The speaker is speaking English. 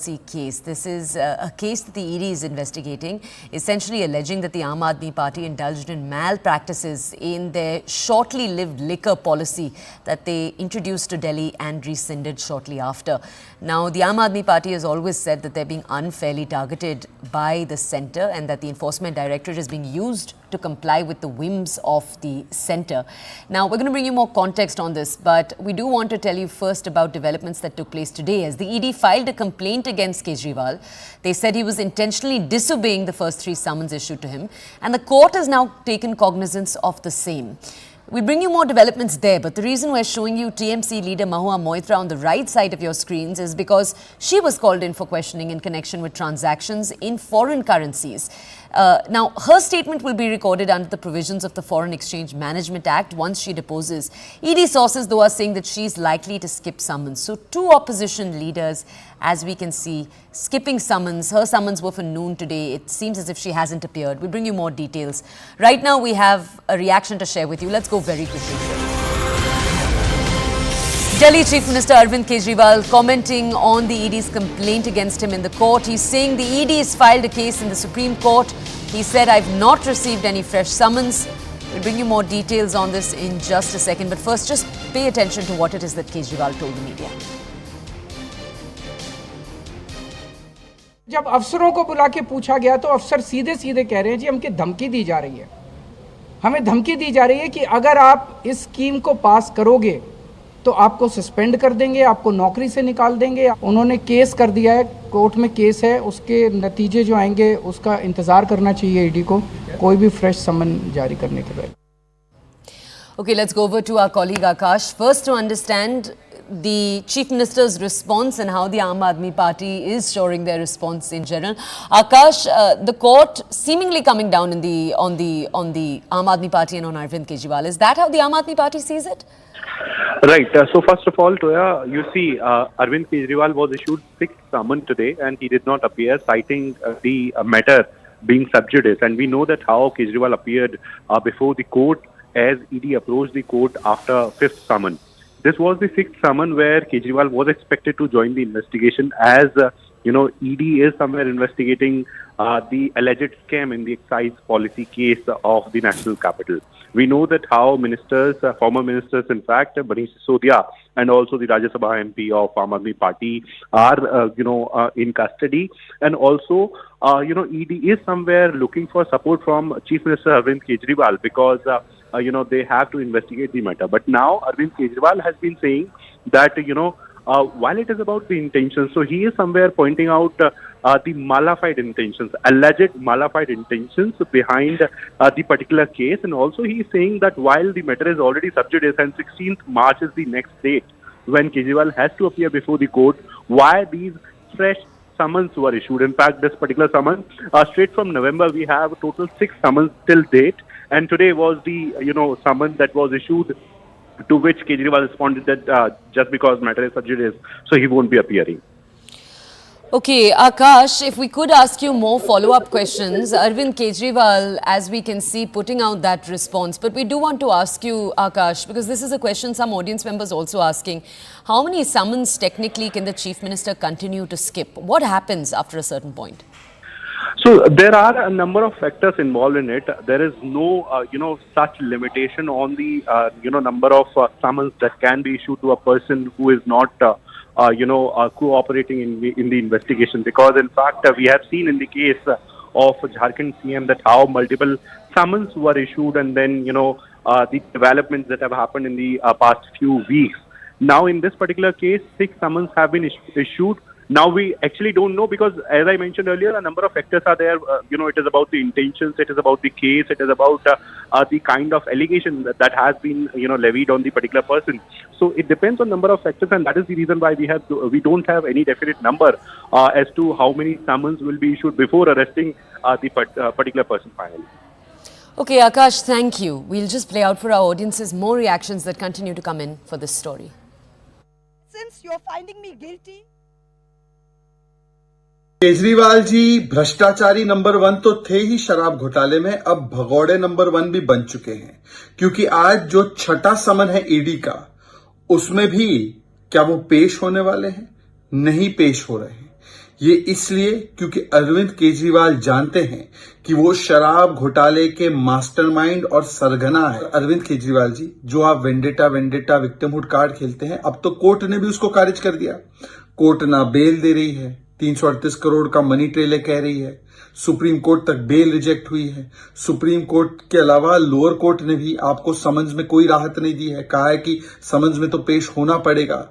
policy case. This is a case that the ED is investigating, essentially alleging that the Aam Aadmi Party indulged in malpractices in their shortly lived liquor policy that they introduced to Delhi and rescinded shortly after. Now, the Aam Aadmi Party has always said that they're being unfairly targeted by the centre and that the Enforcement Directorate is being used to comply with the whims of the centre. Now, we're going to bring you more context on this, but we do want to tell you first about developments that took place today as the ED filed a complaint against Kejriwal. They said he was intentionally disobeying the first 3 summons issued to him, and the court has now taken cognizance of the same. We bring you more developments there, but the reason we're showing you TMC leader Mahua Moitra on the right side of your screens is because she was called in for questioning in connection with transactions in foreign currencies. Now, her statement will be recorded under the provisions of the Foreign Exchange Management Act once she deposes. ED sources, though, are saying that she's likely to skip summons. So 2 opposition leaders, as we can see, skipping summons. Her summons were for noon today. It seems as if she hasn't appeared. We'll bring you more details. Right now, we have a reaction to share with you. Let's go very quickly. Delhi Chief Minister Arvind Kejriwal commenting on the ED's complaint against him in the court. He's saying the ED has filed a case in the Supreme Court. He said, I've not received any fresh summons. We'll bring you more details on this in just a second. But first, just pay attention to what it is that Kejriwal told the media. जब अफसरों को बुला के पूछा गया तो अफसर सीधे सीधे कह रहे हैं जी हमको धमकी दी जा रही है, हमें धमकी दी जा रही है कि अगर आप इस स्कीम को पास करोगे तो आपको सस्पेंड कर देंगे, आपको नौकरी से निकाल देंगे। उन्होंने केस कर दिया है, कोर्ट में केस है, उसके नतीजे जो आएंगे उसका इंतजार करना चाहिए ईडी को, कोई भी फ्रेश समन जारी करने के बाद। Okay, let's go over to our colleague Akash. First, to understand the Chief Minister's response and how the Aam Aadmi Party is showing their response in general. Akash, the court seemingly coming down on the Aam Aadmi Party and on Arvind Kejriwal. Is that how the Aam Aadmi Party sees it? Right. So first of all, Toya, you see, Arvind Kejriwal was issued 6th summon today and he did not appear, citing the matter being sub judice. And we know that how Kejriwal appeared before the court as ED approached the court after 5th summon. This was the 6th summon where Kejriwal was expected to join the investigation as, ED is somewhere investigating the alleged scam in the excise policy case of the national capital. We know that how ministers, former ministers, in fact, Manish Sisodia and also the Rajya Sabha MP of Aam Aadmi Party are, in custody. And also, ED is somewhere looking for support from Chief Minister Arvind Kejriwal because, they have to investigate the matter. But now Arvind Kejriwal has been saying that, while it is about the intentions, so he is somewhere pointing out the malafide intentions, alleged malafide intentions behind the particular case. And also he is saying that while the matter is already sub judice and 16th March is the next date when Kejriwal has to appear before the court, why these fresh summons were issued. In fact, this particular summons, straight from November, we have total 6 summons till date. And today was the, summons that was issued, to which Kejriwal responded that just because matter is sub judice, so he won't be appearing. Okay, Akash, if we could ask you more follow-up questions. Arvind Kejriwal, as we can see, putting out that response. But we do want to ask you, Akash, because this is a question some audience members also asking. How many summons technically can the Chief Minister continue to skip? What happens after a certain point? So there are a number of factors involved in it. There is no, such limitation on the, number of summons that can be issued to a person who is not, cooperating in the investigation. Because in fact, we have seen in the case of Jharkhand CM that how multiple summons were issued and then, the developments that have happened in the past few weeks. Now in this particular case, 6 summons have been issued. Now we actually don't know because, as I mentioned earlier, a number of factors are there. It is about the intentions, it is about the case, it is about the kind of allegation that has been, levied on the particular person. So it depends on number of factors, and that is the reason why we don't have any definite number as to how many summons will be issued before arresting the particular person finally. Okay, Akash, thank you. We'll just play out for our audiences more reactions that continue to come in for this story. Since you're finding me guilty, Kejriwal ji भ्रष्टाचारी number 1 तो थे ही शराब घोटाले में, अब भगौड़े number 1 भी बन चुके हैं, क्योंकि आज जो 6ठा समन है ईडी का, उसमें भी क्या वो पेश होने वाले हैं? नहीं पेश हो रहे हैं। ये इसलिए क्योंकि अरविंद केजरीवाल जानते हैं कि वो शराब घोटाले के मास्टरमाइंड और सरगना है। अरविंद केजरीवाल जी, जो आप वेंडेटा विक्टिमहुड कार्ड खेलते हैं, अब तो कोर्ट ने भी उसको खारिज कर दिया। कोर्ट ना बेल दे रही है, 338 करोड़ का मनी ट्रेलर कह रही है, सुप्रीम कोर्ट तक बेल रिजेक्ट हुई है। सुप्रीम कोर्ट के अलावा लोअर कोर्ट ने भी आपको समन्स में कोई राहत नहीं दी है, कहा है कि समन्स में तो पेश होना पड़ेगा।